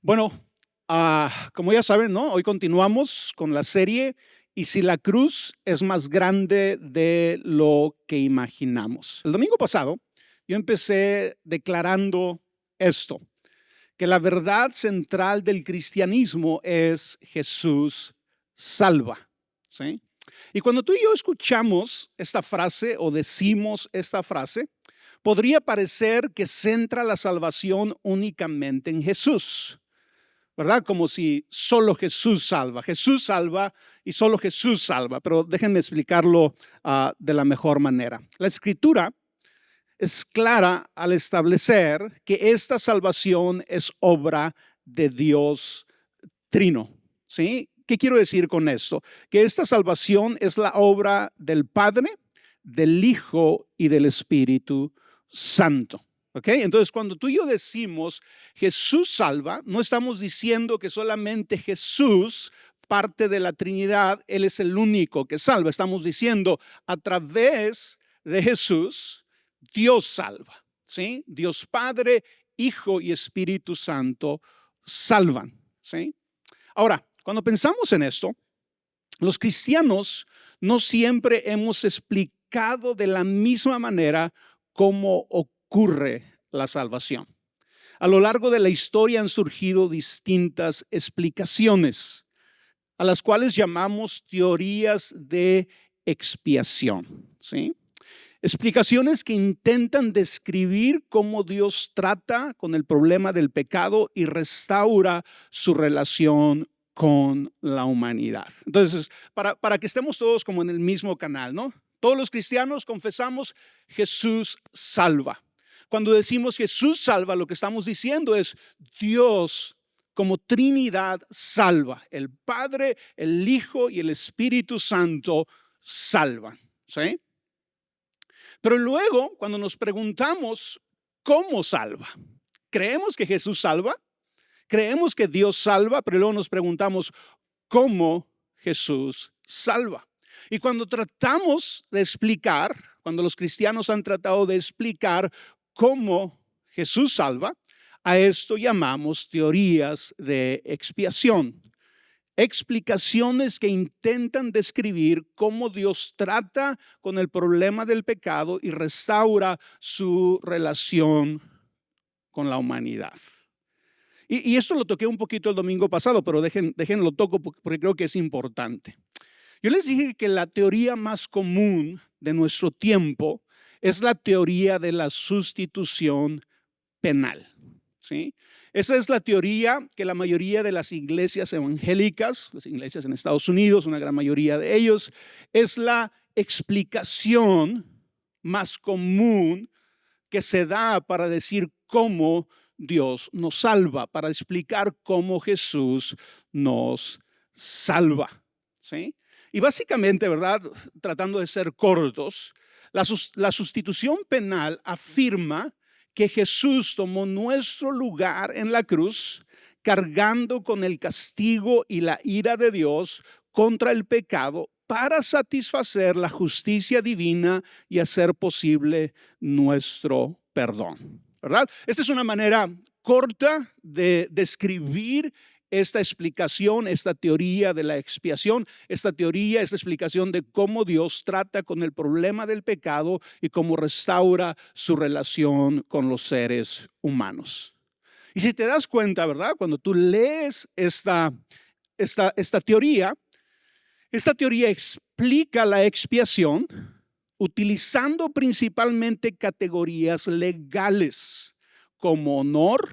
Bueno, como ya saben, ¿no? Hoy continuamos con la serie "Y si la cruz es más grande de lo que imaginamos". El domingo pasado yo empecé declarando esto, que la verdad central del cristianismo es Jesús salva, ¿sí? Y cuando tú y yo escuchamos esta frase o decimos esta frase, podría parecer que centra la salvación únicamente en Jesús, ¿verdad? Como si solo Jesús salva y solo Jesús salva, pero déjenme explicarlo de la mejor manera. La escritura es clara al establecer que esta salvación es obra de Dios Trino, ¿sí? ¿Qué quiero decir con esto? Que esta salvación es la obra del Padre, del Hijo y del Espíritu Santo. ¿Ok? Entonces, cuando tú y yo decimos Jesús salva, no estamos diciendo que solamente Jesús, parte de la Trinidad, Él es el único que salva. Estamos diciendo a través de Jesús, Dios salva. ¿Sí? Dios Padre, Hijo y Espíritu Santo salvan. ¿Sí? Ahora, cuando pensamos en esto, los cristianos no siempre hemos explicado de la misma manera cómo ocurre la salvación. A lo largo de la historia han surgido distintas explicaciones, a las cuales llamamos teorías de expiación, ¿sí? Explicaciones que intentan describir cómo Dios trata con el problema del pecado y restaura su relación con la humanidad. Entonces, para que estemos todos como en el mismo canal, ¿no? Todos los cristianos confesamos Jesús salva. Cuando decimos Jesús salva, lo que estamos diciendo es Dios como Trinidad salva. El Padre, el Hijo y el Espíritu Santo salvan, ¿sí? Pero luego, cuando nos preguntamos cómo salva, creemos que Jesús salva, creemos que Dios salva, pero luego nos preguntamos cómo Jesús salva. Y cuando tratamos de explicar, cuando los cristianos han tratado de explicar cómo Jesús salva, a esto llamamos teorías de expiación. Explicaciones que intentan describir cómo Dios trata con el problema del pecado y restaura su relación con la humanidad. Y esto lo toqué un poquito el domingo pasado, pero déjenlo toco porque creo que es importante. Yo les dije que la teoría más común de nuestro tiempo es la teoría de la sustitución penal, ¿sí? Esa es la teoría que la mayoría de las iglesias evangélicas, las iglesias en Estados Unidos, una gran mayoría de ellos, es la explicación más común que se da para decir cómo Dios nos salva, para explicar cómo Jesús nos salva, ¿sí? Y básicamente, ¿verdad? Tratando de ser cortos, la sustitución penal afirma que Jesús tomó nuestro lugar en la cruz, cargando con el castigo y la ira de Dios contra el pecado para satisfacer la justicia divina y hacer posible nuestro perdón, ¿verdad? Esta es una manera corta de describir esta explicación, esta teoría de la expiación, esta teoría, esta explicación de cómo Dios trata con el problema del pecado y cómo restaura su relación con los seres humanos. Y si te das cuenta, ¿verdad? Cuando tú lees esta teoría, esta teoría explica la expiación utilizando principalmente categorías legales como honor,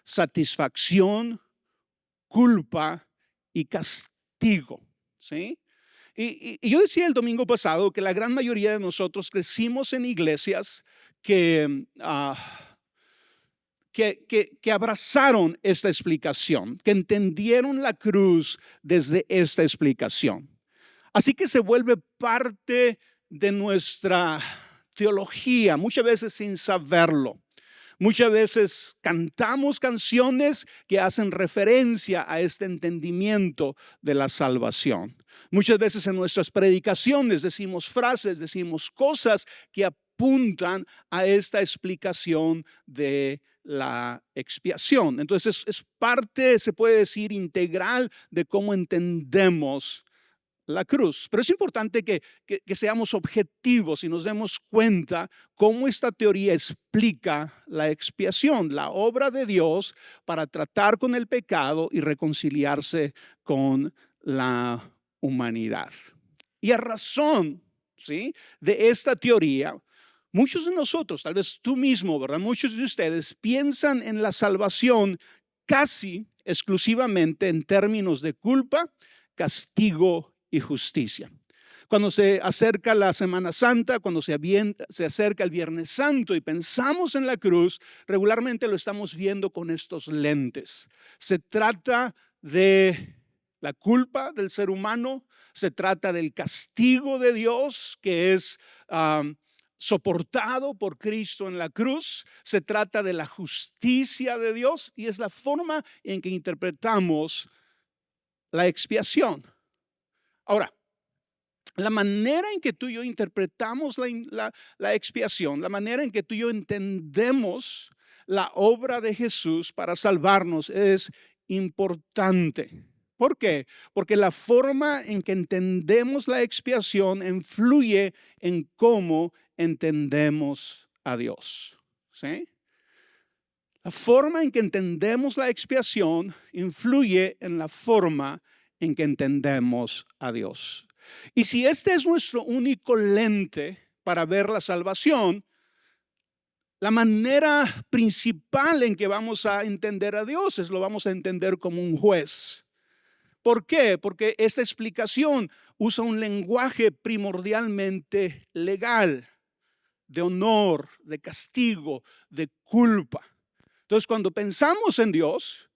satisfacción, culpa y castigo, ¿sí? Y yo decía el domingo pasado que la gran mayoría de nosotros crecimos en iglesias que abrazaron esta explicación, que entendieron la cruz desde esta explicación. Así que se vuelve parte de nuestra teología, muchas veces sin saberlo. Muchas veces cantamos canciones que hacen referencia a este entendimiento de la salvación. Muchas veces en nuestras predicaciones decimos frases, decimos cosas que apuntan a esta explicación de la expiación. Entonces es parte, se puede decir, integral de cómo entendemos la cruz. Pero es importante que seamos objetivos y nos demos cuenta cómo esta teoría explica la expiación, la obra de Dios para tratar con el pecado y reconciliarse con la humanidad. Y a razón, ¿sí?, de esta teoría, muchos de nosotros, tal vez tú mismo, ¿verdad? Muchos de ustedes piensan en la salvación casi exclusivamente en términos de culpa, castigo y justicia. Cuando se acerca la Semana Santa, cuando se acerca el Viernes Santo y pensamos en la cruz, regularmente lo estamos viendo con estos lentes. Se trata de la culpa del ser humano, se trata del castigo de Dios que es soportado por Cristo en la cruz, se trata de la justicia de Dios y es la forma en que interpretamos la expiación. Ahora, la manera en que tú y yo interpretamos la expiación, la manera en que tú y yo entendemos la obra de Jesús para salvarnos es importante. ¿Por qué? Porque la forma en que entendemos la expiación influye en cómo entendemos a Dios. ¿Sí? La forma en que entendemos la expiación influye en la forma en que entendemos a Dios. Y si este es nuestro único lente para ver la salvación, la manera principal en que vamos a entender a Dios es lo vamos a entender como un juez. ¿Por qué? Porque esta explicación usa un lenguaje primordialmente legal, de honor, de castigo, de culpa. Entonces, cuando pensamos en Dios,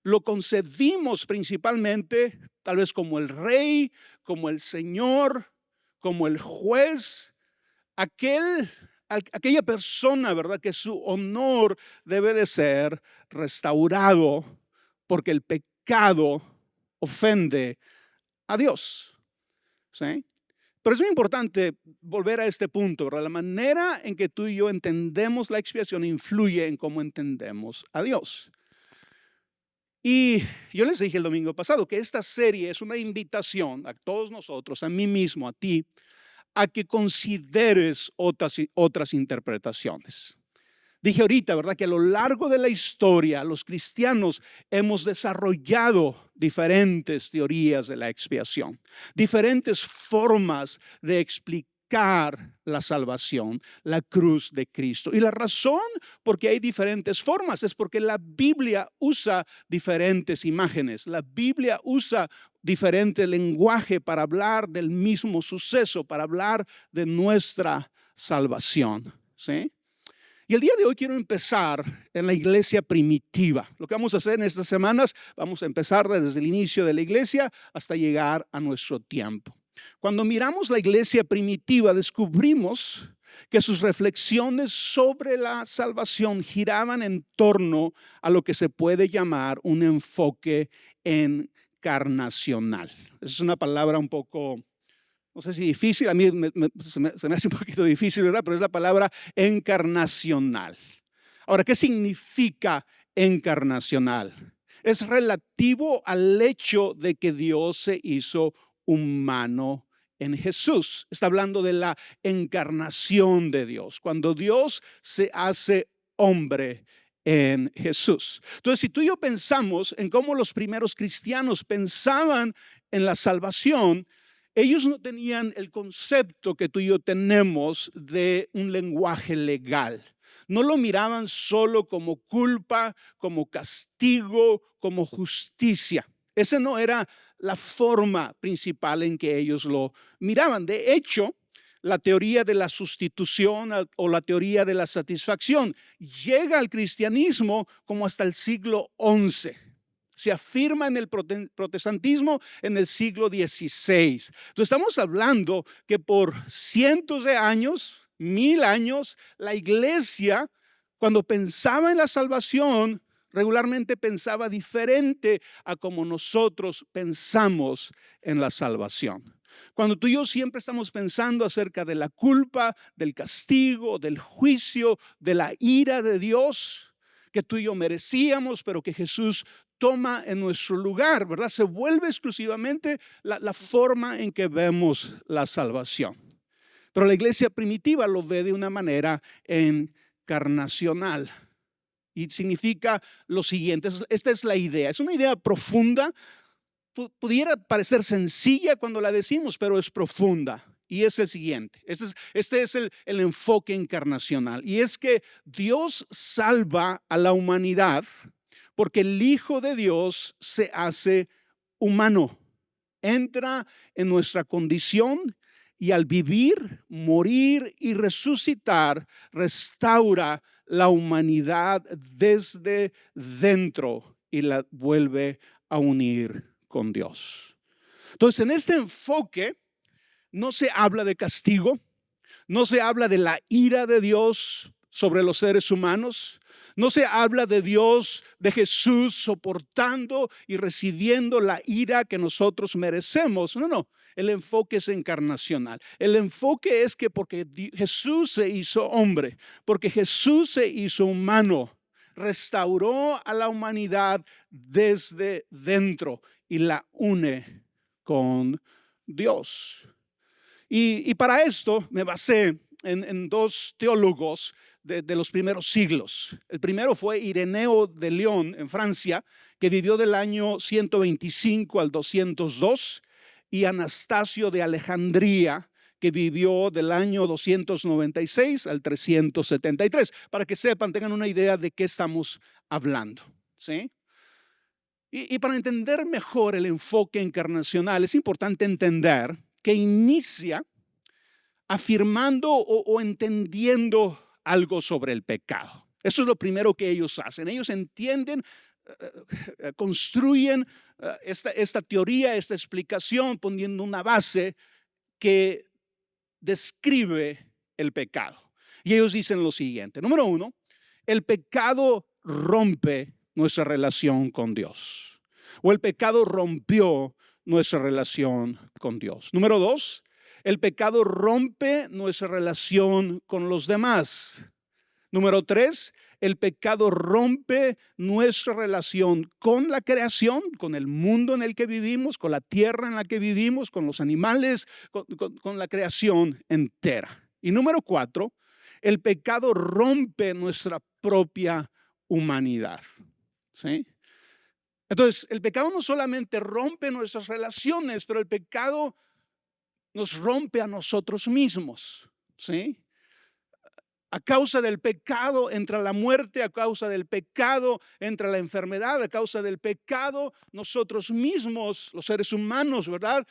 lo concebimos principalmente tal vez como el rey, como el señor, como el juez, aquella persona, ¿verdad?, que su honor debe de ser restaurado porque el pecado ofende a Dios. ¿Sí? Pero es muy importante volver a este punto, ¿verdad? La manera en que tú y yo entendemos la expiación influye en cómo entendemos a Dios. Y yo les dije el domingo pasado que esta serie es una invitación a todos nosotros, a mí mismo, a ti, a que consideres otras interpretaciones. Dije ahorita, ¿verdad?, que a lo largo de la historia los cristianos hemos desarrollado diferentes teorías de la expiación, diferentes formas de explicar la salvación, la cruz de Cristo. Y la razón por qué hay diferentes formas es porque la Biblia usa diferentes imágenes, la Biblia usa diferente lenguaje para hablar del mismo suceso, para hablar de nuestra salvación. ¿Sí? Y el día de hoy quiero empezar en la iglesia primitiva. Lo que vamos a hacer en estas semanas, vamos a empezar desde el inicio de la iglesia hasta llegar a nuestro tiempo. Cuando miramos la iglesia primitiva, descubrimos que sus reflexiones sobre la salvación giraban en torno a lo que se puede llamar un enfoque encarnacional. Es una palabra un poco, no sé si difícil, a mí se me hace un poquito difícil, ¿verdad? Pero es la palabra encarnacional. Ahora, ¿qué significa encarnacional? Es relativo al hecho de que Dios se hizo humano en Jesús. Está hablando de la encarnación de Dios, cuando Dios se hace hombre en Jesús. Entonces, si tú y yo pensamos en cómo los primeros cristianos pensaban en la salvación, ellos no tenían el concepto que tú y yo tenemos de un lenguaje legal. No lo miraban solo como culpa, como castigo, como justicia. Esa no era la forma principal en que ellos lo miraban. De hecho, la teoría de la sustitución o la teoría de la satisfacción llega al cristianismo como hasta el siglo XI. Se afirma en el protestantismo en el siglo XVI. Entonces estamos hablando que por cientos de años, 1000 años, la iglesia, cuando pensaba en la salvación, regularmente pensaba diferente a como nosotros pensamos en la salvación. Cuando tú y yo siempre estamos pensando acerca de la culpa, del castigo, del juicio, de la ira de Dios, que tú y yo merecíamos, pero que Jesús toma en nuestro lugar, ¿verdad? Se vuelve exclusivamente la forma en que vemos la salvación. Pero la iglesia primitiva lo ve de una manera encarnacional. Y significa lo siguiente, esta es la idea, es una idea profunda, pudiera parecer sencilla cuando la decimos, pero es profunda. Y es el siguiente, este es el enfoque encarnacional. Y es que Dios salva a la humanidad porque el Hijo de Dios se hace humano, entra en nuestra condición y al vivir, morir y resucitar, restaura la humanidad desde dentro y la vuelve a unir con Dios. Entonces, en este enfoque no se habla de castigo, no se habla de la ira de Dios sobre los seres humanos, no se habla de Dios, de Jesús soportando y recibiendo la ira que nosotros merecemos. No, el enfoque es encarnacional. El enfoque es que porque Jesús se hizo hombre, porque Jesús se hizo humano, restauró a la humanidad desde dentro y la une con Dios. Y para esto me basé en dos teólogos de los primeros siglos. El primero fue Ireneo de León en Francia, que vivió del año 125 al 202, y Anastasio de Alejandría, que vivió del año 296 al 373. Para que sepan, tengan una idea de qué estamos hablando, ¿sí? Y para entender mejor el enfoque encarnacional, es importante entender que inicia afirmando o entendiendo algo sobre el pecado. Eso es lo primero que ellos hacen. Ellos entienden, construyen esta teoría, esta explicación, poniendo una base que describe el pecado. Y ellos dicen lo siguiente. Número uno, el pecado rompe nuestra relación con Dios. O el pecado rompió nuestra relación con Dios. Número dos, el pecado rompe nuestra relación con los demás. Número tres, el pecado rompe nuestra relación con la creación, con el mundo en el que vivimos, con la tierra en la que vivimos, con los animales, con la creación entera. Y número cuatro, el pecado rompe nuestra propia humanidad. ¿Sí? Entonces, el pecado no solamente rompe nuestras relaciones, pero el pecado nos rompe a nosotros mismos, ¿sí? A causa del pecado entra la muerte, a causa del pecado entra la enfermedad, a causa del pecado nosotros mismos, los seres humanos, ¿verdad?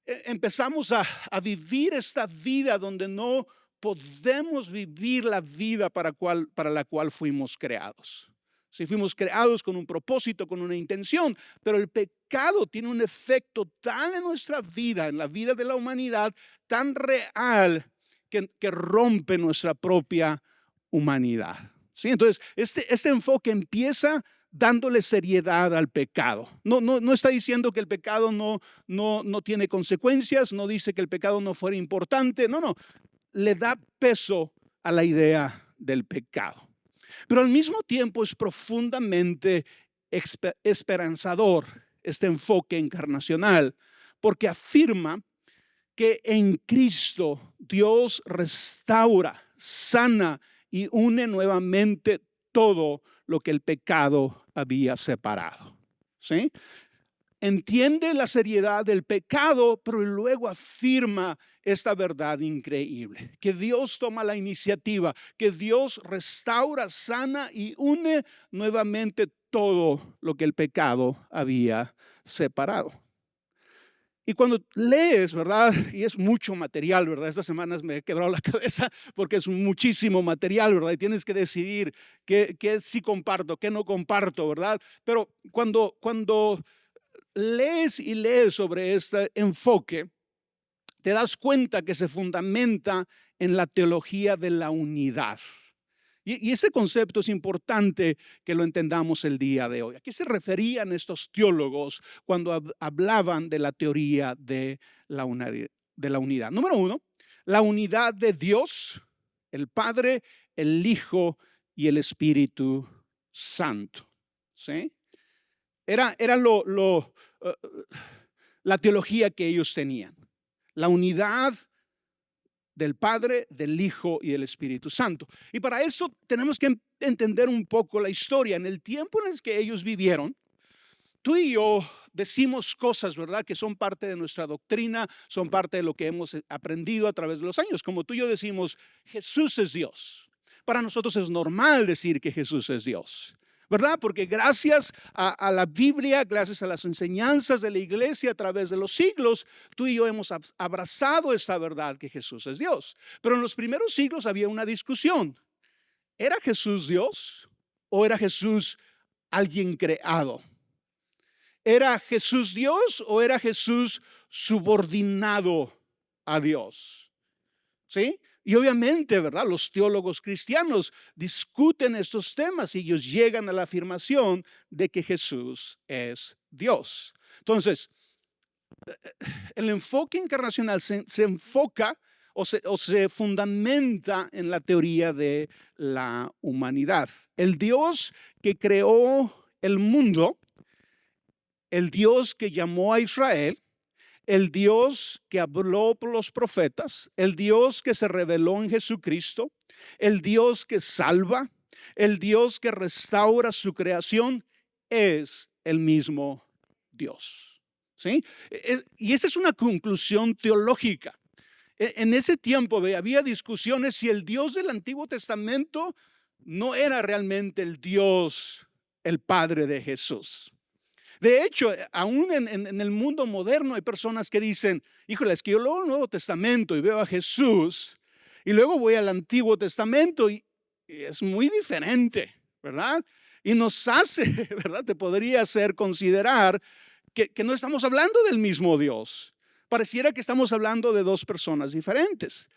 Empezamos a vivir esta vida donde no podemos vivir la vida para la cual fuimos creados. Si fuimos creados con un propósito, con una intención, pero el pecado tiene un efecto tan en nuestra vida, en la vida de la humanidad, tan real que rompe nuestra propia humanidad. ¿Sí? Entonces, este enfoque empieza dándole seriedad al pecado. No está diciendo que el pecado no tiene consecuencias, no dice que el pecado no fuera importante, no, le da peso a la idea del pecado. Pero al mismo tiempo es profundamente esperanzador este enfoque encarnacional, porque afirma que en Cristo Dios restaura, sana y une nuevamente todo lo que el pecado había separado. ¿Sí? Entiende la seriedad del pecado, pero luego afirma esta verdad increíble, que Dios toma la iniciativa, que Dios restaura, sana y une nuevamente todo lo que el pecado había separado. Y cuando lees, ¿verdad? Y es mucho material, ¿verdad? Estas semanas me he quebrado la cabeza porque es muchísimo material, ¿verdad? Y tienes que decidir qué sí comparto, qué no comparto, ¿verdad? Pero cuando lees y lees sobre este enfoque, te das cuenta que se fundamenta en la teología de la unidad. Y ese concepto es importante que lo entendamos el día de hoy. ¿A qué se referían estos teólogos cuando hablaban de la teoría de la unidad? Número uno, la unidad de Dios, el Padre, el Hijo y el Espíritu Santo. ¿Sí? Era eh, la teología que ellos tenían. La unidad del Padre, del Hijo y del Espíritu Santo. Y para esto tenemos que entender un poco la historia. En el tiempo en el que ellos vivieron, tú y yo decimos cosas, ¿verdad? Que son parte de nuestra doctrina, son parte de lo que hemos aprendido a través de los años. Como tú y yo decimos, Jesús es Dios. Para nosotros es normal decir que Jesús es Dios, ¿verdad? Porque gracias a la Biblia, gracias a las enseñanzas de la iglesia a través de los siglos, tú y yo hemos abrazado esta verdad que Jesús es Dios. Pero en los primeros siglos había una discusión. ¿Era Jesús Dios o era Jesús alguien creado? ¿Era Jesús Dios o era Jesús subordinado a Dios? ¿Sí? Y obviamente, ¿verdad? Los teólogos cristianos discuten estos temas y ellos llegan a la afirmación de que Jesús es Dios. Entonces, el enfoque encarnacional se enfoca o se fundamenta en la teoría de la humanidad. El Dios que creó el mundo, el Dios que llamó a Israel, el Dios que habló por los profetas, el Dios que se reveló en Jesucristo, el Dios que salva, el Dios que restaura su creación, es el mismo Dios. ¿Sí? Y esa es una conclusión teológica. En ese tiempo había discusiones si el Dios del Antiguo Testamento no era realmente el Dios, el Padre de Jesús. De hecho, aún en el mundo moderno hay personas que dicen, híjole, es que yo leo el Nuevo Testamento y veo a Jesús y luego voy al Antiguo Testamento y es muy diferente, ¿verdad? Y nos hace, ¿verdad? Te podría hacer considerar que no estamos hablando del mismo Dios. Pareciera que estamos hablando de dos personas diferentes.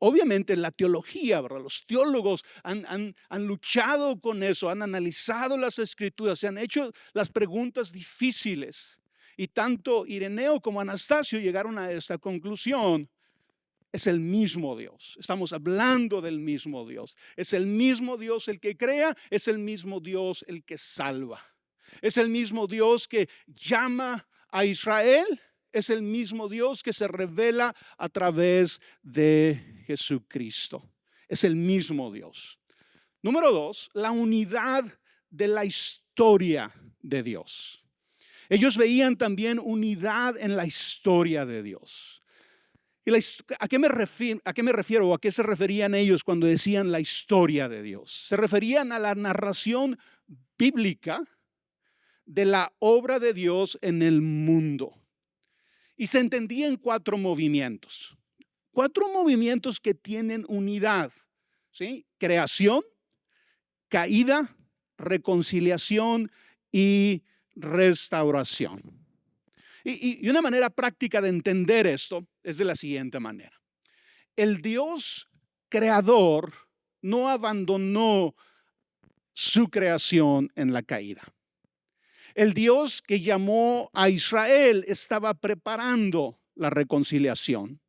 Obviamente la teología, ¿verdad? Los teólogos han luchado con eso, han analizado las escrituras, se han hecho las preguntas difíciles. Y tanto Ireneo como Anastasio llegaron a esta conclusión. Es el mismo Dios. Estamos hablando del mismo Dios. Es el mismo Dios el que crea, es el mismo Dios el que salva. Es el mismo Dios que llama a Israel. Es el mismo Dios que se revela a través de Jesucristo. Es el mismo Dios. Número 2, la unidad de la historia de Dios. Ellos veían también unidad en la historia de Dios. ¿Y a qué me refiero o a qué se referían ellos cuando decían la historia de Dios? Se referían a la narración bíblica de la obra de Dios en el mundo. Y se entendía en 4 movimientos. 4 movimientos que tienen unidad. ¿Sí? Creación, caída, reconciliación y restauración. Y una manera práctica de entender esto es de la siguiente manera. El Dios creador no abandonó su creación en la caída. El Dios que llamó a Israel estaba preparando la reconciliación.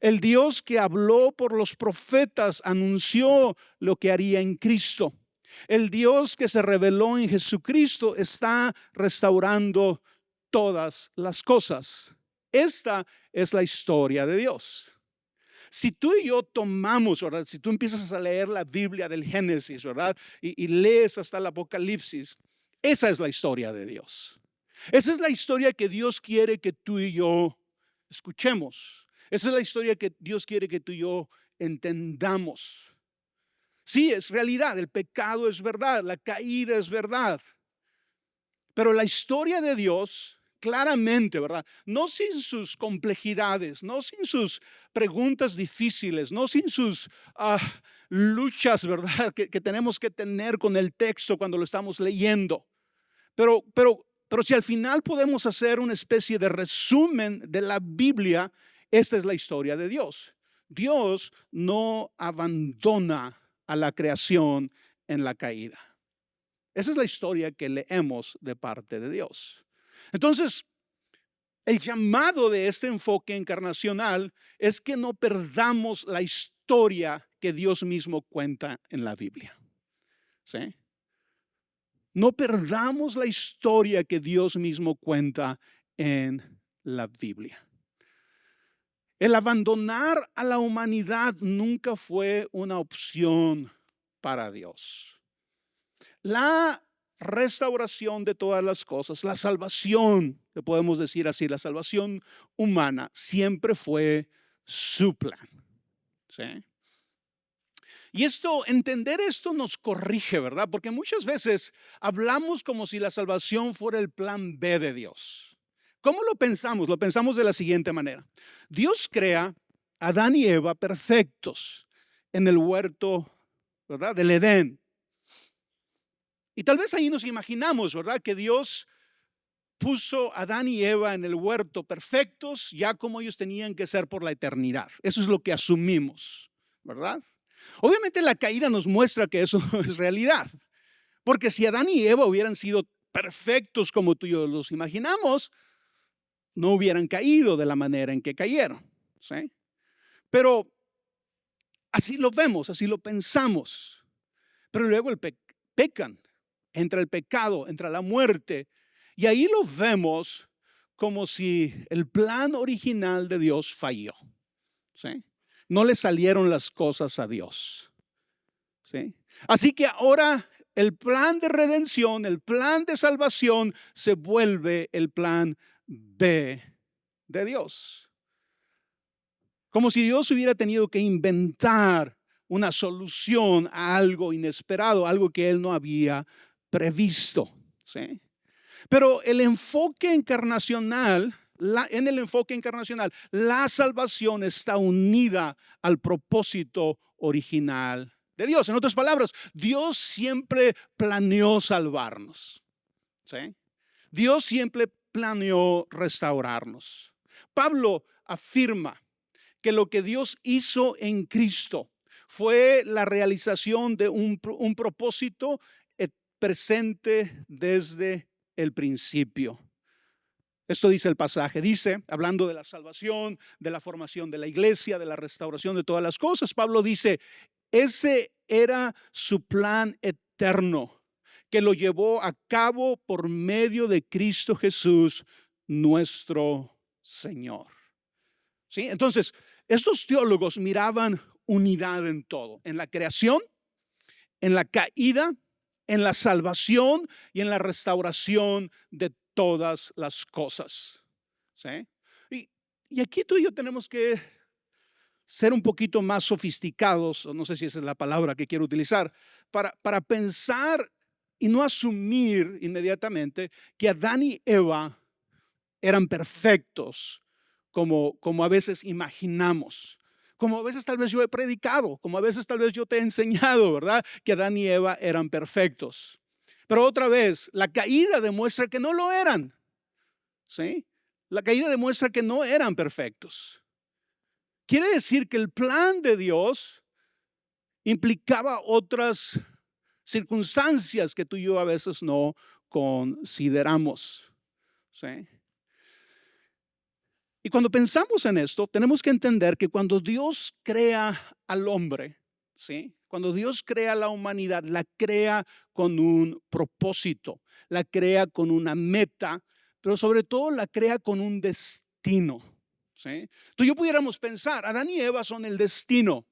El Dios que habló por los profetas anunció lo que haría en Cristo. El Dios que se reveló en Jesucristo está restaurando todas las cosas. Esta es la historia de Dios. Si tú y yo tomamos, ¿verdad? Si tú empiezas a leer la Biblia del Génesis, ¿verdad? Y lees hasta el Apocalipsis, esa es la historia de Dios. Esa es la historia que Dios quiere que tú y yo escuchemos. Esa es la historia que Dios quiere que tú y yo entendamos. Sí, es realidad, el pecado es verdad, la caída es verdad. Pero la historia de Dios, claramente, ¿verdad? No sin sus complejidades, no sin sus preguntas difíciles, no sin sus luchas, ¿verdad? Que tenemos que tener con el texto cuando lo estamos leyendo. Pero si al final podemos hacer una especie de resumen de la Biblia, esta es la historia de Dios. Dios no abandona a la creación en la caída. Esa es la historia que leemos de parte de Dios. Entonces, el llamado de este enfoque encarnacional es que no perdamos la historia que Dios mismo cuenta en la Biblia. ¿sí? No perdamos la historia que Dios mismo cuenta en la Biblia. El abandonar a la humanidad nunca fue una opción para Dios. La restauración de todas las cosas, la salvación, que podemos decir así, la salvación humana, siempre fue su plan, ¿sí? Y entender esto nos corrige, ¿verdad? Porque muchas veces hablamos como si la salvación fuera el plan B de Dios. ¿Cómo lo pensamos? Lo pensamos de la siguiente manera. Dios crea a Adán y Eva perfectos en el huerto, ¿verdad? Del Edén. Y tal vez ahí nos imaginamos, ¿verdad? Que Dios puso a Adán y Eva en el huerto perfectos, ya como ellos tenían que ser por la eternidad. Eso es lo que asumimos, ¿verdad? Obviamente la caída nos muestra que eso no es realidad. Porque si Adán y Eva hubieran sido perfectos como tú y yo los imaginamos, no hubieran caído de la manera en que cayeron, ¿sí? Pero así lo vemos, así lo pensamos. Pero luego pecan, entra el pecado, entra la muerte. Y ahí lo vemos como si el plan original de Dios falló, ¿sí? No le salieron las cosas a Dios, ¿sí? Así que ahora el plan de redención, el plan de salvación se vuelve el plan B de Dios. Como si Dios hubiera tenido que inventar una solución a algo inesperado, algo que Él no había previsto, ¿sí? Pero el enfoque encarnacional, en el enfoque encarnacional, la salvación está unida al propósito original de Dios. En otras palabras, Dios siempre planeó salvarnos, ¿sí? Dios siempre planeó restaurarnos. Pablo afirma que lo que Dios hizo en Cristo fue la realización de un propósito presente desde el principio. Esto dice el pasaje, dice, hablando de la salvación, de la formación de la iglesia, de la restauración de todas las cosas, Pablo dice, ese era su plan eterno, que lo llevó a cabo por medio de Cristo Jesús, nuestro Señor. ¿Sí? Entonces, estos teólogos miraban unidad en todo, en la creación, en la caída, en la salvación y en la restauración de todas las cosas, ¿sí? Y aquí tú y yo tenemos que ser un poquito más sofisticados, o no sé si esa es la palabra que quiero utilizar, para pensar y no asumir inmediatamente que Adán y Eva eran perfectos como a veces imaginamos. Como a veces tal vez yo he predicado, como a veces tal vez yo te he enseñado, ¿verdad? Que Adán y Eva eran perfectos. Pero otra vez, la caída demuestra que no lo eran, ¿sí? La caída demuestra que no eran perfectos. Quiere decir que el plan de Dios implicaba otras circunstancias que tú y yo a veces no consideramos, ¿sí? Y cuando pensamos en esto, tenemos que entender que cuando Dios crea al hombre, ¿sí? Cuando Dios crea la humanidad, la crea con un propósito, la crea con una meta, pero sobre todo la crea con un destino, ¿sí? Tú y yo pudiéramos pensar, Adán y Eva son el destino,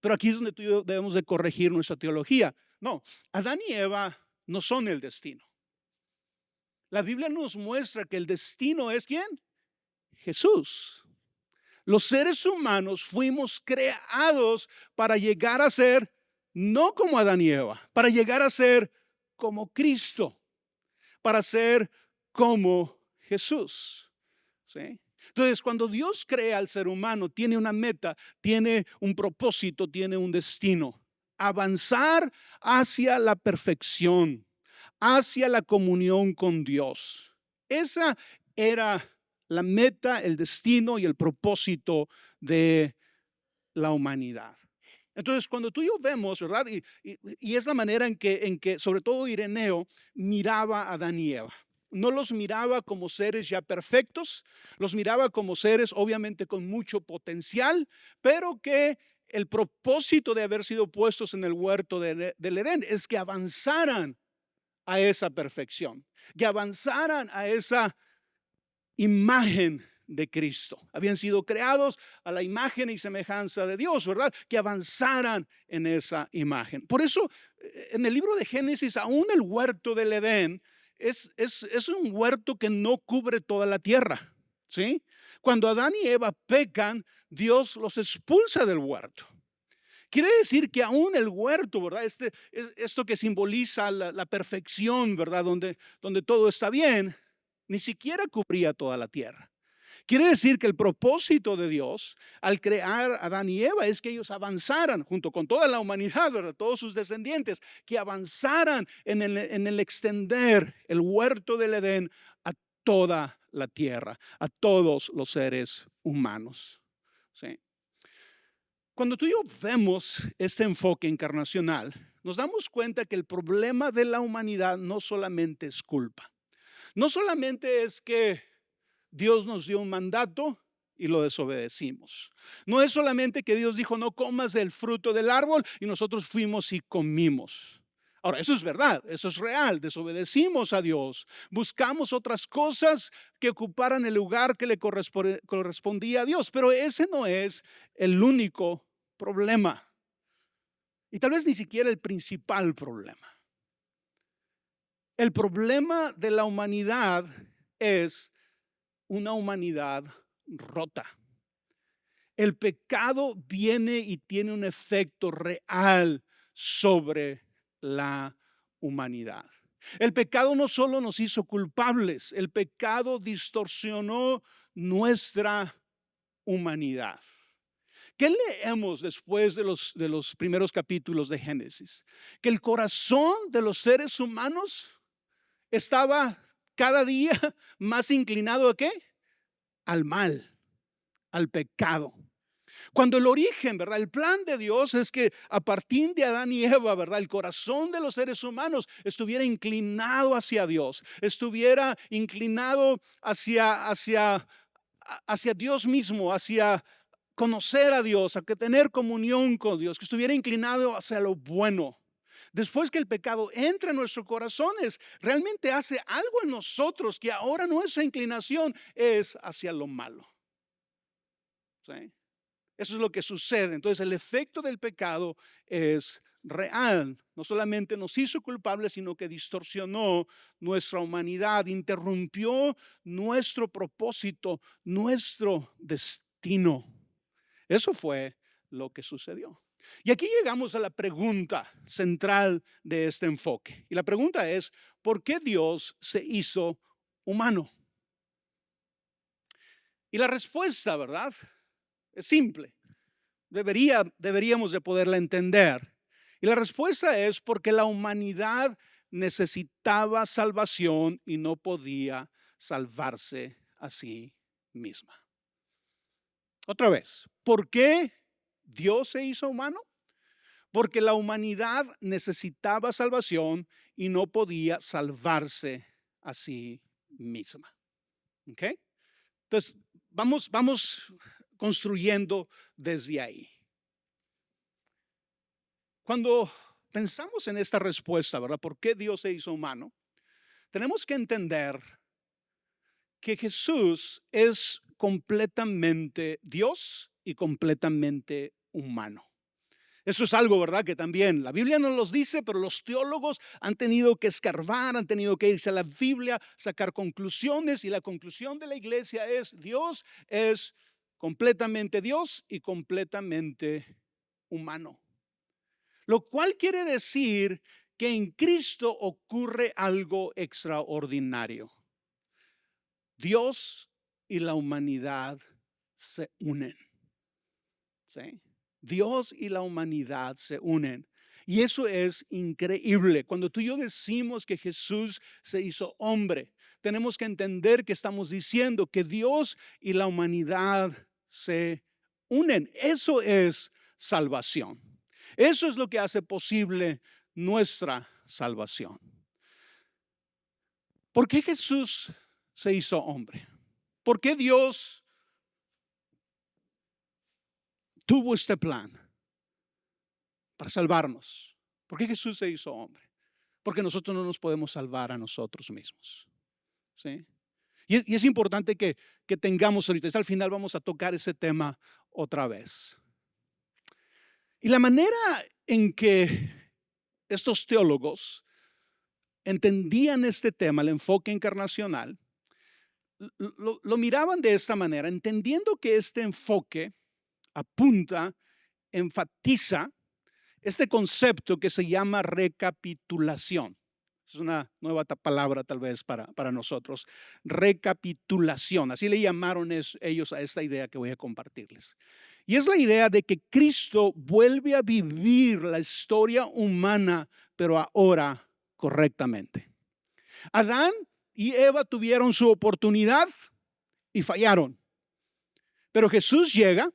pero aquí es donde tú y yo debemos de corregir nuestra teología. No, Adán y Eva no son el destino. La Biblia nos muestra que el destino es ¿quién? Jesús. Los seres humanos fuimos creados para llegar a ser no como Adán y Eva, para llegar a ser como Cristo, para ser como Jesús, ¿sí? Entonces, cuando Dios crea al ser humano, tiene una meta, tiene un propósito, tiene un destino. Avanzar hacia la perfección, hacia la comunión con Dios. Esa era la meta, el destino y el propósito de la humanidad. Entonces, cuando tú y yo vemos, ¿verdad? Y es la manera en que sobre todo Ireneo miraba a Adán y Eva. No los miraba como seres ya perfectos, los miraba como seres obviamente con mucho potencial, pero que el propósito de haber sido puestos en el huerto del Edén es que avanzaran a esa perfección, que avanzaran a esa imagen de Cristo. Habían sido creados a la imagen y semejanza de Dios, ¿verdad? Que avanzaran en esa imagen. Por eso, en el libro de Génesis, aún el huerto del Edén es un huerto que no cubre toda la tierra, ¿sí? Cuando Adán y Eva pecan, Dios los expulsa del huerto. Quiere decir que aún el huerto, ¿verdad? Esto que simboliza la perfección, ¿verdad? Donde todo está bien, ni siquiera cubría toda la tierra. Quiere decir que el propósito de Dios al crear a Adán y Eva es que ellos avanzaran junto con toda la humanidad, ¿verdad? Todos sus descendientes, que avanzaran en el extender el huerto del Edén a toda la tierra, a todos los seres humanos. ¿Sí? Cuando tú y yo vemos este enfoque encarnacional, nos damos cuenta que el problema de la humanidad no solamente es culpa. No solamente es que Dios nos dio un mandato y lo desobedecimos. No es solamente que Dios dijo no comas del fruto del árbol y nosotros fuimos y comimos. Ahora, eso es verdad, eso es real, desobedecimos a Dios, buscamos otras cosas que ocuparan el lugar que le correspondía a Dios, pero ese no es el único problema y tal vez ni siquiera el principal problema. El problema de la humanidad es una humanidad rota. El pecado viene y tiene un efecto real sobre la humanidad. El pecado no solo nos hizo culpables, el pecado distorsionó nuestra humanidad. ¿Qué leemos después de los primeros capítulos de Génesis? Que el corazón de los seres humanos estaba cada día más inclinado ¿a qué? Al mal, al pecado. Cuando el origen, ¿verdad? El plan de Dios es que a partir de Adán y Eva, ¿verdad? El corazón de los seres humanos estuviera inclinado hacia Dios, estuviera inclinado hacia Dios mismo, hacia conocer a Dios, a que tener comunión con Dios, que estuviera inclinado hacia lo bueno. Después que el pecado entra en nuestros corazones, realmente hace algo en nosotros que ahora nuestra inclinación es hacia lo malo. ¿Sí? Eso es lo que sucede. Entonces el efecto del pecado es real. No solamente nos hizo culpables, sino que distorsionó nuestra humanidad, interrumpió nuestro propósito, nuestro destino. Eso fue lo que sucedió. Y aquí llegamos a la pregunta central de este enfoque. Y la pregunta es, ¿por qué Dios se hizo humano? Y la respuesta, ¿verdad? Es simple. Deberíamos de poderla entender. Y la respuesta es porque la humanidad necesitaba salvación y no podía salvarse a sí misma. Otra vez, ¿por qué Dios se hizo humano? Porque la humanidad necesitaba salvación y no podía salvarse a sí misma. ¿Ok? Entonces, vamos construyendo desde ahí. Cuando pensamos en esta respuesta, ¿verdad? ¿Por qué Dios se hizo humano? Tenemos que entender que Jesús es completamente Dios y completamente humano. Eso es algo, ¿verdad? Que también la Biblia no los dice, pero los teólogos han tenido que escarbar, han tenido que irse a la Biblia, sacar conclusiones, y la conclusión de la iglesia es: Dios es completamente Dios y completamente humano. Lo cual quiere decir que en Cristo ocurre algo extraordinario. Dios y la humanidad se unen. ¿Sí? Dios y la humanidad se unen. Y eso es increíble. Cuando tú y yo decimos que Jesús se hizo hombre, tenemos que entender que estamos diciendo que Dios y la humanidad se unen. Eso es salvación. Eso es lo que hace posible nuestra salvación. ¿Por qué Jesús se hizo hombre? ¿Por qué Dios tuvo este plan? para salvarnos. ¿Por qué Jesús se hizo hombre? Porque nosotros no nos podemos salvar a nosotros mismos. ¿Sí? Y es importante que tengamos ahorita, al final vamos a tocar ese tema otra vez. Y la manera en que estos teólogos entendían este tema, el enfoque encarnacional, lo miraban de esta manera, entendiendo que este enfoque apunta, enfatiza este concepto que se llama recapitulación. Es una nueva palabra tal vez para nosotros. Recapitulación, así le llamaron ellos a esta idea que voy a compartirles. Y es la idea de que Cristo vuelve a vivir la historia humana, pero ahora correctamente. Adán y Eva tuvieron su oportunidad y fallaron. Pero Jesús llega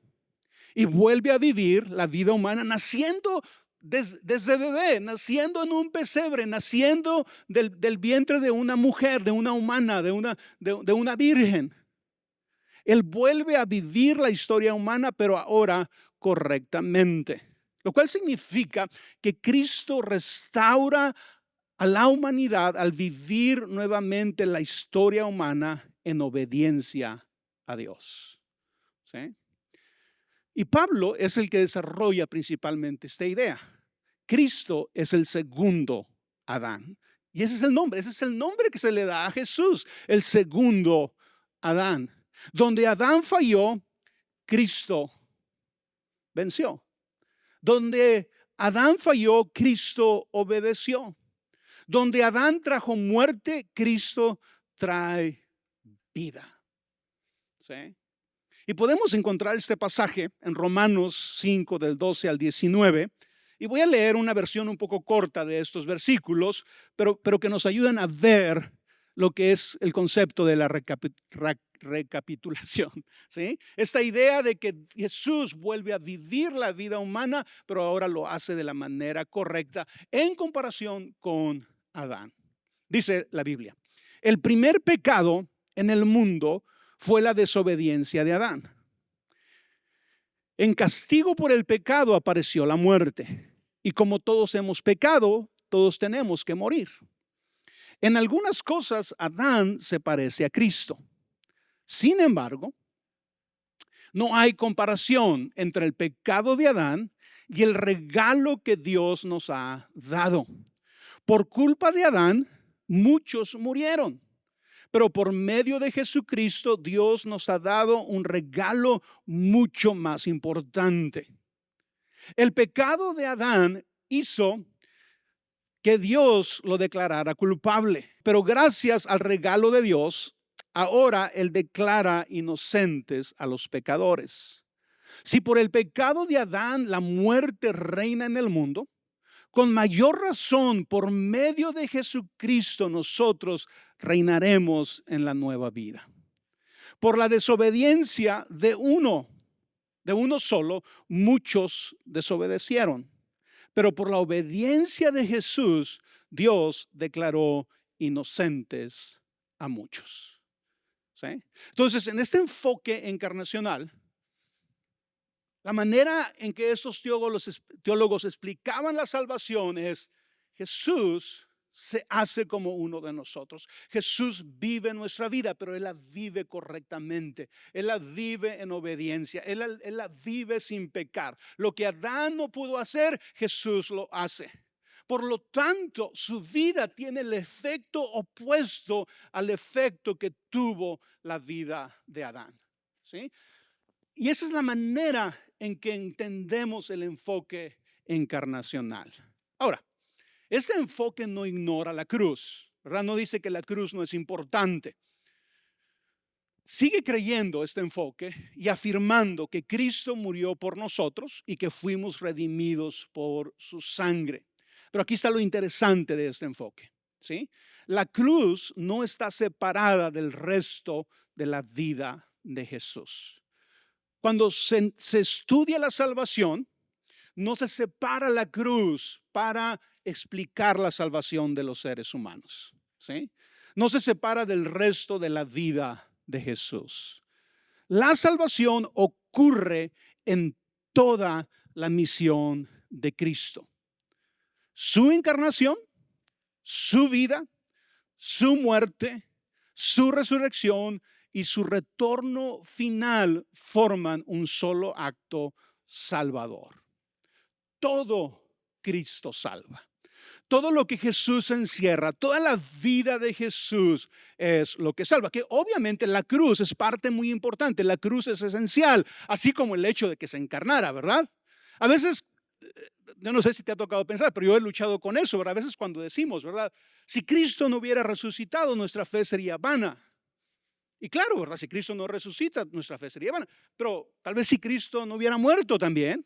y vuelve a vivir la vida humana naciendo desde bebé, naciendo en un pesebre, naciendo del vientre de una mujer, de una humana, de una virgen. Él vuelve a vivir la historia humana, pero ahora correctamente. Lo cual significa que Cristo restaura a la humanidad al vivir nuevamente la historia humana en obediencia a Dios. ¿Sí? Y Pablo es el que desarrolla principalmente esta idea. Cristo es el segundo Adán. Y ese es el nombre que se le da a Jesús, el segundo Adán. Donde Adán falló, Cristo venció. Donde Adán falló, Cristo obedeció. Donde Adán trajo muerte, Cristo trae vida. ¿Sí? Y podemos encontrar este pasaje en Romanos 5 del 12 al 19. Y voy a leer una versión un poco corta de estos versículos, pero que nos ayudan a ver lo que es el concepto de la recapitulación. ¿Sí? Esta idea de que Jesús vuelve a vivir la vida humana, pero ahora lo hace de la manera correcta en comparación con Adán. Dice la Biblia, el primer pecado en el mundo fue la desobediencia de Adán. En castigo por el pecado apareció la muerte. Y como todos hemos pecado, todos tenemos que morir. En algunas cosas, Adán se parece a Cristo. Sin embargo, no hay comparación entre el pecado de Adán y el regalo que Dios nos ha dado. Por culpa de Adán, muchos murieron. Pero por medio de Jesucristo, Dios nos ha dado un regalo mucho más importante. El pecado de Adán hizo que Dios lo declarara culpable. Pero gracias al regalo de Dios, ahora Él declara inocentes a los pecadores. Si por el pecado de Adán la muerte reina en el mundo, con mayor razón, por medio de Jesucristo, nosotros reinaremos en la nueva vida. Por la desobediencia de uno solo, muchos desobedecieron. Pero por la obediencia de Jesús, Dios declaró inocentes a muchos. ¿Sí? Entonces, en este enfoque encarnacional, la manera en que estos teólogos explicaban la salvación es: Jesús se hace como uno de nosotros. Jesús vive nuestra vida, pero Él la vive correctamente. Él la vive en obediencia. Él la vive sin pecar. Lo que Adán no pudo hacer, Jesús lo hace. Por lo tanto, su vida tiene el efecto opuesto al efecto que tuvo la vida de Adán. ¿Sí? Y esa es la manera en que entendemos el enfoque encarnacional. Ahora, este enfoque no ignora la cruz, ¿verdad? No dice que la cruz no es importante. Sigue creyendo este enfoque y afirmando que Cristo murió por nosotros y que fuimos redimidos por su sangre. Pero aquí está lo interesante de este enfoque, ¿sí? La cruz no está separada del resto de la vida de Jesús. Cuando se estudia la salvación, no se separa la cruz para explicar la salvación de los seres humanos, ¿sí? No se separa del resto de la vida de Jesús. La salvación ocurre en toda la misión de Cristo. Su encarnación, su vida, su muerte, su resurrección y su retorno final forman un solo acto salvador. Todo Cristo salva. Todo lo que Jesús encierra, toda la vida de Jesús es lo que salva. Que obviamente la cruz es parte muy importante, la cruz es esencial, así como el hecho de que se encarnara, ¿verdad? A veces, yo no sé si te ha tocado pensar, pero yo he luchado con eso, ¿verdad? A veces cuando decimos, ¿verdad? Si Cristo no hubiera resucitado, nuestra fe sería vana. Y claro, ¿verdad? Si Cristo no resucita, nuestra fe sería vana. Pero tal vez si Cristo no hubiera muerto también.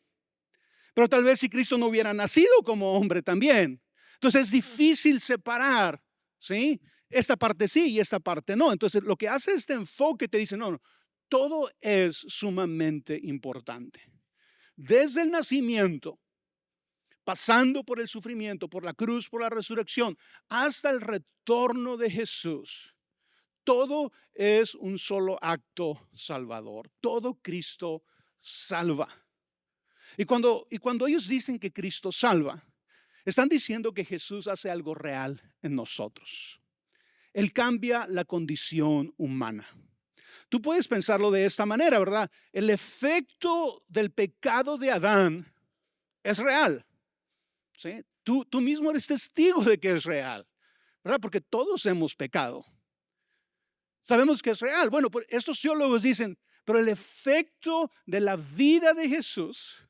Pero tal vez si Cristo no hubiera nacido como hombre también. Entonces es difícil separar, ¿sí? Esta parte sí y esta parte no. Entonces lo que hace este enfoque te dice, no, todo es sumamente importante. Desde el nacimiento, pasando por el sufrimiento, por la cruz, por la resurrección, hasta el retorno de Jesús, todo es un solo acto salvador. Todo Cristo salva. Y cuando ellos dicen que Cristo salva, están diciendo que Jesús hace algo real en nosotros. Él cambia la condición humana. Tú puedes pensarlo de esta manera, ¿verdad? El efecto del pecado de Adán es real. ¿Sí? Tú mismo eres testigo de que es real, ¿verdad? Porque todos hemos pecado. Sabemos que es real. Bueno, pues estos teólogos dicen, pero el efecto de la vida de Jesús,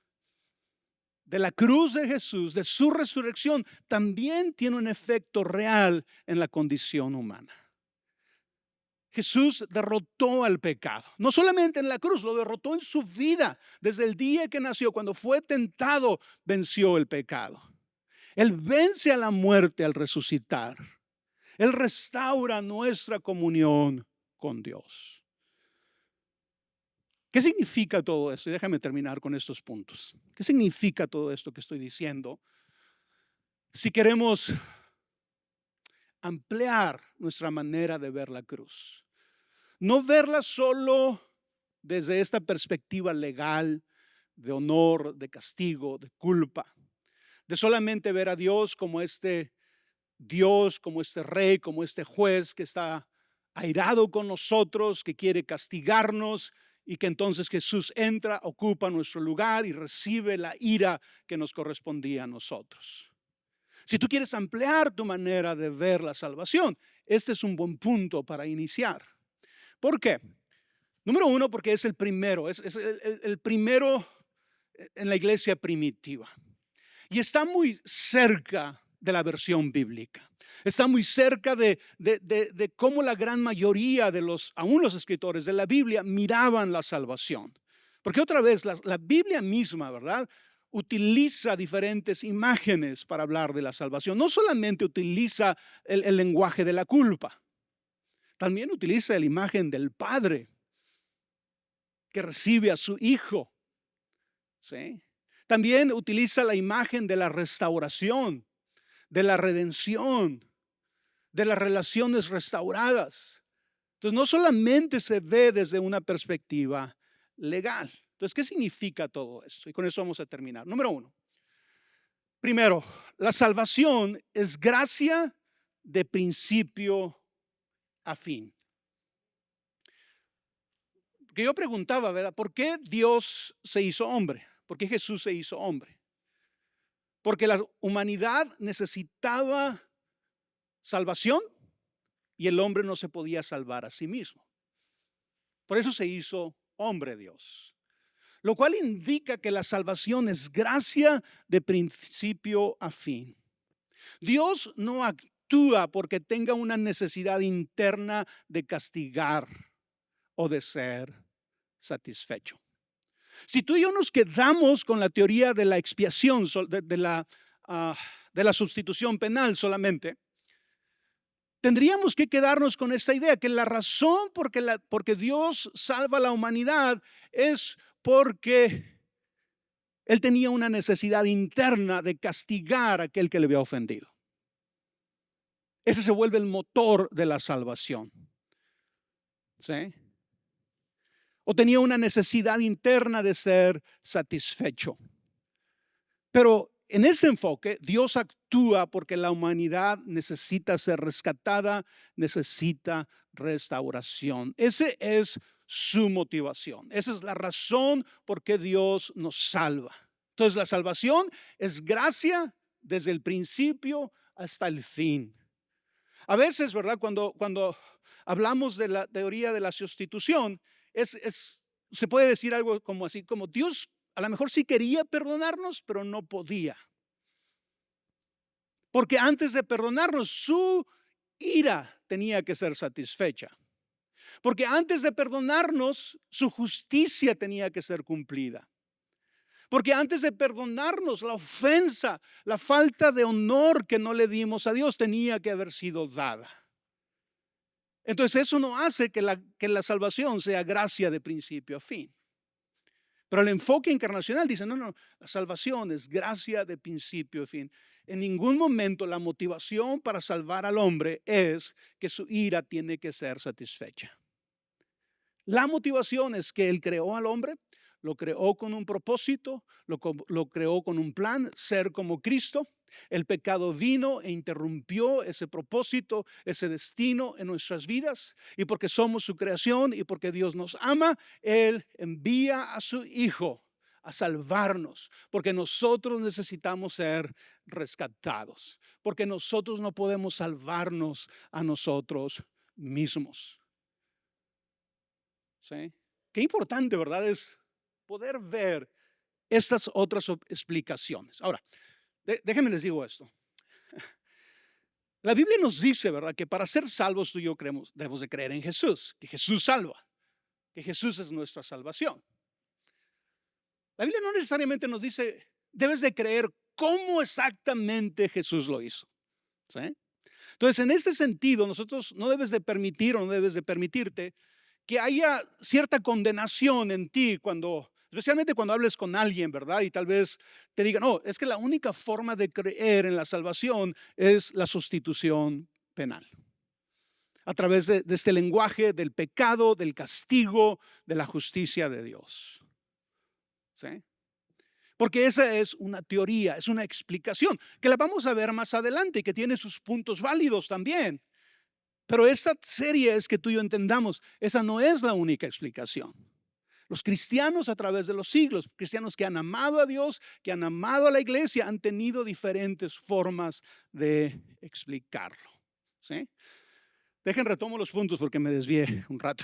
de la cruz de Jesús, de su resurrección, también tiene un efecto real en la condición humana. Jesús derrotó al pecado, no solamente en la cruz, lo derrotó en su vida. Desde el día que nació, cuando fue tentado, venció el pecado. Él vence a la muerte al resucitar. Él restaura nuestra comunión con Dios. ¿Qué significa todo esto? Y déjame terminar con estos puntos. ¿Qué significa todo esto que estoy diciendo? Si queremos ampliar nuestra manera de ver la cruz, no verla solo desde esta perspectiva legal, de honor, de castigo, de culpa, de solamente ver a Dios, como este rey, como este juez que está airado con nosotros, que quiere castigarnos, y que entonces Jesús entra, ocupa nuestro lugar y recibe la ira que nos correspondía a nosotros. Si tú quieres ampliar tu manera de ver la salvación, este es un buen punto para iniciar. ¿Por qué? Número uno, porque es el primero, es el primero en la iglesia primitiva. Y está muy cerca de la versión bíblica. Está muy cerca de cómo la gran mayoría de aún los escritores de la Biblia miraban la salvación. Porque otra vez, la Biblia misma, ¿verdad?, utiliza diferentes imágenes para hablar de la salvación. No solamente utiliza el lenguaje de la culpa, también utiliza la imagen del padre que recibe a su hijo. ¿Sí? También utiliza la imagen de la restauración, de la redención, de las relaciones restauradas. Entonces, no solamente se ve desde una perspectiva legal. Entonces, ¿qué significa todo esto? Y con eso vamos a terminar. Número uno. Primero, la salvación es gracia de principio a fin. Que yo preguntaba, ¿verdad? ¿Por qué Dios se hizo hombre? ¿Por qué Jesús se hizo hombre? Porque la humanidad necesitaba salvación y el hombre no se podía salvar a sí mismo. Por eso se hizo hombre Dios. Lo cual indica que la salvación es gracia de principio a fin. Dios no actúa porque tenga una necesidad interna de castigar o de ser satisfecho. Si tú y yo nos quedamos con la teoría de la expiación, de la sustitución penal solamente, tendríamos que quedarnos con esta idea, que la razón porque Dios salva a la humanidad es porque Él tenía una necesidad interna de castigar a aquel que le había ofendido. Ese se vuelve el motor de la salvación. ¿Sí? O tenía una necesidad interna de ser satisfecho. Pero en ese enfoque, Dios actúa porque la humanidad necesita ser rescatada, necesita restauración. Esa es su motivación. Esa es la razón por qué Dios nos salva. Entonces, la salvación es gracia desde el principio hasta el fin. A veces, ¿verdad? Cuando hablamos de la teoría de la sustitución, se puede decir algo como así, como Dios a lo mejor sí quería perdonarnos, pero no podía. Porque antes de perdonarnos, su ira tenía que ser satisfecha. Porque antes de perdonarnos, su justicia tenía que ser cumplida. Porque antes de perdonarnos, la ofensa, la falta de honor que no le dimos a Dios tenía que haber sido dada. Entonces eso no hace que la salvación sea gracia de principio a fin. Pero el enfoque encarnacional dice, no, la salvación es gracia de principio a fin. En ningún momento la motivación para salvar al hombre es que su ira tiene que ser satisfecha. La motivación es que Él creó al hombre, lo creó con un propósito, lo creó con un plan, ser como Cristo. El pecado vino e interrumpió ese propósito, ese destino en nuestras vidas. Y porque somos su creación y porque Dios nos ama, Él envía a su Hijo a salvarnos. Porque nosotros necesitamos ser rescatados. Porque nosotros no podemos salvarnos a nosotros mismos. ¿Sí? Qué importante, ¿verdad? Es poder ver estas otras explicaciones. Ahora, déjenme les digo esto. La Biblia nos dice, ¿verdad?, que para ser salvos tú y yo debemos de creer en Jesús, que Jesús salva, que Jesús es nuestra salvación. La Biblia no necesariamente nos dice, debes de creer cómo exactamente Jesús lo hizo. ¿Sí? Entonces, en ese sentido, nosotros no debes de permitir o no debes de permitirte que haya cierta condenación en ti especialmente cuando hables con alguien, ¿verdad? Y tal vez te digan, no, es que la única forma de creer en la salvación es la sustitución penal. A través de este lenguaje del pecado, del castigo, de la justicia de Dios. ¿Sí? Porque esa es una teoría, es una explicación que la vamos a ver más adelante y que tiene sus puntos válidos también. Pero esta serie es que tú y yo entendamos, esa no es la única explicación. Los cristianos a través de los siglos, cristianos que han amado a Dios, que han amado a la iglesia, han tenido diferentes formas de explicarlo. ¿Sí? Retomo los puntos porque me desvié un rato.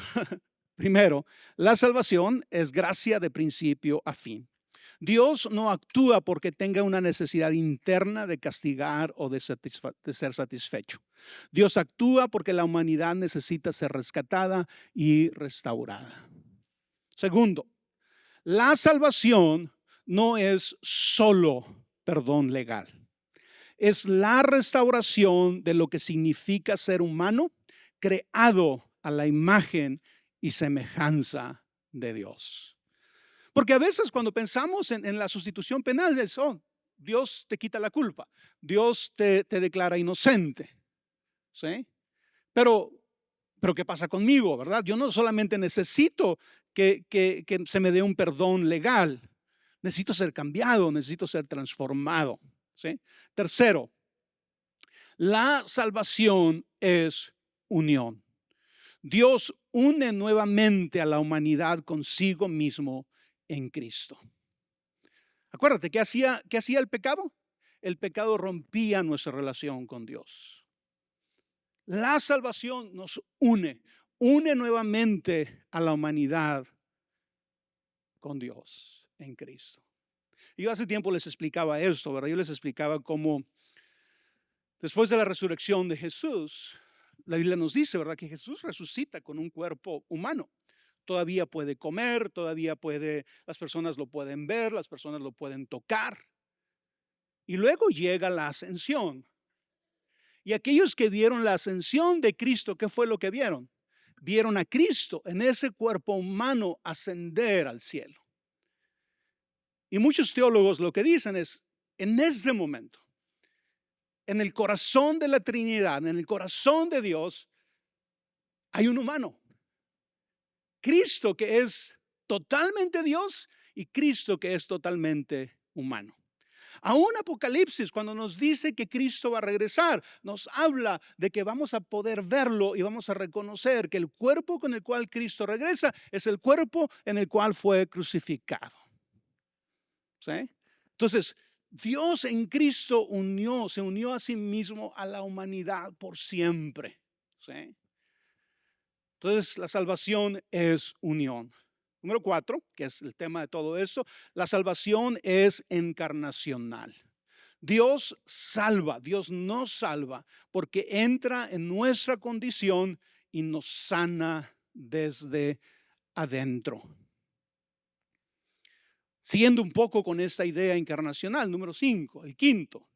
Primero, la salvación es gracia de principio a fin. Dios no actúa porque tenga una necesidad interna de castigar o de ser satisfecho. Dios actúa porque la humanidad necesita ser rescatada y restaurada. Segundo, la salvación no es solo perdón legal. Es la restauración de lo que significa ser humano, creado a la imagen y semejanza de Dios. Porque a veces cuando pensamos en la sustitución penal, Dios te quita la culpa, Dios te declara inocente. ¿Sí? Pero ¿qué pasa conmigo, verdad? Yo no solamente necesito que se me dé un perdón legal, necesito ser cambiado, necesito ser transformado. ¿Sí? Tercero, la salvación es unión. Dios une nuevamente a la humanidad consigo mismo en Cristo. Acuérdate, ¿qué hacía el pecado? El pecado rompía nuestra relación con Dios. La salvación nos une nuevamente a la humanidad con Dios en Cristo. Yo hace tiempo les explicaba esto, ¿verdad? Yo les explicaba cómo después de la resurrección de Jesús, la Biblia nos dice, ¿verdad?, que Jesús resucita con un cuerpo humano. Todavía puede comer, las personas lo pueden ver, las personas lo pueden tocar. Y luego llega la ascensión. Y aquellos que vieron la ascensión de Cristo, ¿qué fue lo que vieron? Vieron a Cristo en ese cuerpo humano ascender al cielo. Y muchos teólogos lo que dicen es, en este momento, en el corazón de la Trinidad, en el corazón de Dios, hay un humano. Cristo que es totalmente Dios y Cristo que es totalmente humano. Aún Apocalipsis, cuando nos dice que Cristo va a regresar, nos habla de que vamos a poder verlo y vamos a reconocer que el cuerpo con el cual Cristo regresa es el cuerpo en el cual fue crucificado. ¿Sí? Entonces, Dios en Cristo se unió a sí mismo a la humanidad por siempre. ¿Sí? Entonces, la salvación es unión. Número 4, que es el tema de todo esto, la salvación es encarnacional. Dios salva, Dios nos salva porque entra en nuestra condición y nos sana desde adentro. Siguiendo un poco con esta idea encarnacional, número 5, el quinto.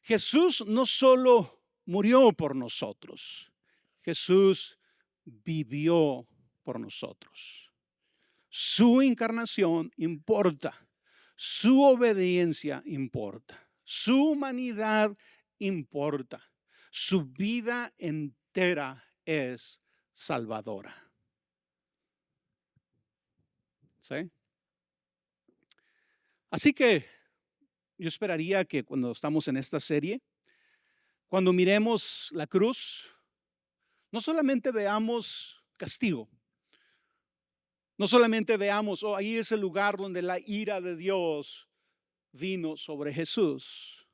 Jesús no solo murió por nosotros, Jesús vivió por nosotros. Su encarnación importa, su obediencia importa, su humanidad importa, su vida entera es salvadora. ¿Sí? Así que yo esperaría que cuando estamos en esta serie, cuando miremos la cruz, no solamente veamos castigo, no solamente veamos, ahí es el lugar donde la ira de Dios vino sobre Jesús.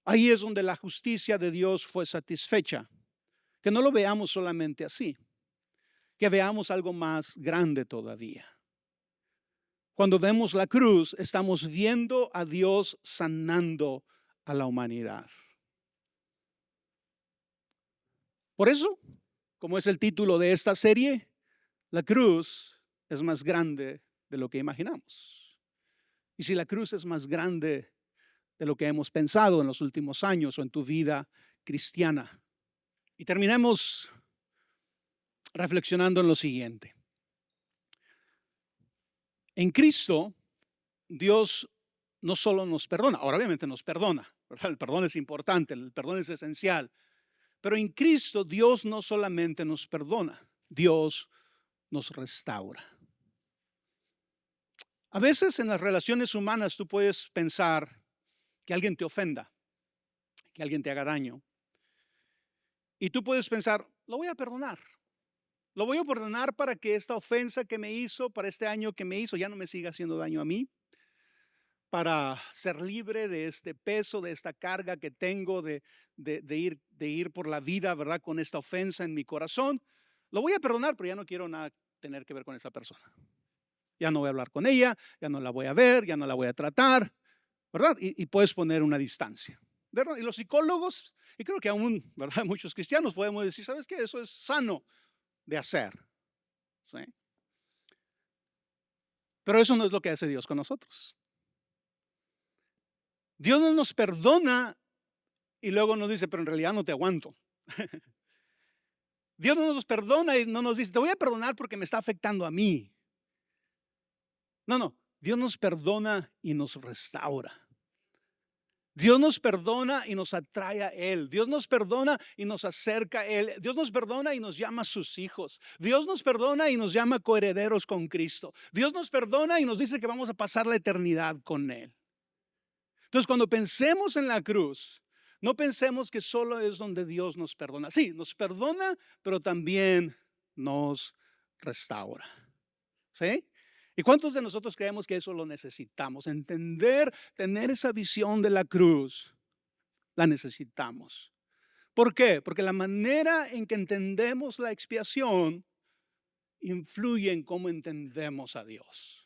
Ahí es donde la justicia de Dios fue satisfecha. Que no lo veamos solamente así, que veamos algo más grande todavía. Cuando vemos la cruz, estamos viendo a Dios sanando a la humanidad. Por eso, como es el título de esta serie, la cruz es más grande de lo que imaginamos. Y si la cruz es más grande de lo que hemos pensado en los últimos años o en tu vida cristiana. Y terminemos reflexionando en lo siguiente. En Cristo, Dios no solo nos perdona, ahora obviamente nos perdona, ¿verdad? El perdón es importante, el perdón es esencial. Pero en Cristo Dios no solamente nos perdona, Dios nos restaura. A veces en las relaciones humanas tú puedes pensar que alguien te ofenda, que alguien te haga daño. Y tú puedes pensar, lo voy a perdonar. Lo voy a perdonar para que esta ofensa que me hizo, para este daño que me hizo, ya no me siga haciendo daño a mí. Para ser libre de este peso, de esta carga que tengo de ir por la vida, ¿verdad? Con esta ofensa en mi corazón. Lo voy a perdonar, pero ya no quiero nada tener que ver con esa persona. Ya no voy a hablar con ella, ya no la voy a ver, ya no la voy a tratar, ¿verdad? Y puedes poner una distancia, ¿verdad? Y los psicólogos, y creo que aún, ¿verdad? Muchos cristianos podemos decir, ¿sabes qué? Eso es sano de hacer. ¿Sí? Pero eso no es lo que hace Dios con nosotros. Dios no nos perdona y luego nos dice, pero en realidad no te aguanto. Dios no nos perdona y no nos dice, te voy a perdonar porque me está afectando a mí. No, Dios nos perdona y nos restaura. Dios nos perdona y nos atrae a Él. Dios nos perdona y nos acerca a Él. Dios nos perdona y nos llama a sus hijos. Dios nos perdona y nos llama coherederos con Cristo. Dios nos perdona y nos dice que vamos a pasar la eternidad con Él. Entonces, cuando pensemos en la cruz, no pensemos que solo es donde Dios nos perdona. Sí, nos perdona, pero también nos restaura. ¿Sí? ¿Y cuántos de nosotros creemos que eso lo necesitamos? Entender, tener esa visión de la cruz, la necesitamos. ¿Por qué? Porque la manera en que entendemos la expiación influye en cómo entendemos a Dios.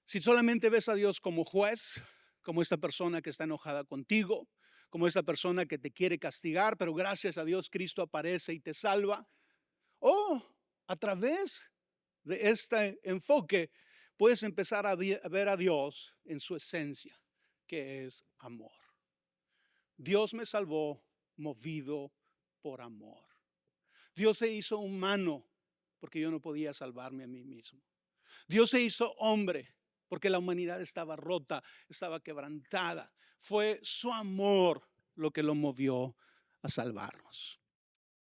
Si solamente ves a Dios como juez, como esta persona que está enojada contigo, como esta persona que te quiere castigar, pero gracias a Dios Cristo aparece y te salva, o a través de este enfoque puedes empezar a ver a Dios en su esencia, que es amor. Dios me salvó movido por amor. Dios se hizo humano porque yo no podía salvarme a mí mismo. Dios se hizo hombre porque la humanidad estaba rota, estaba quebrantada. Fue su amor lo que lo movió a salvarnos.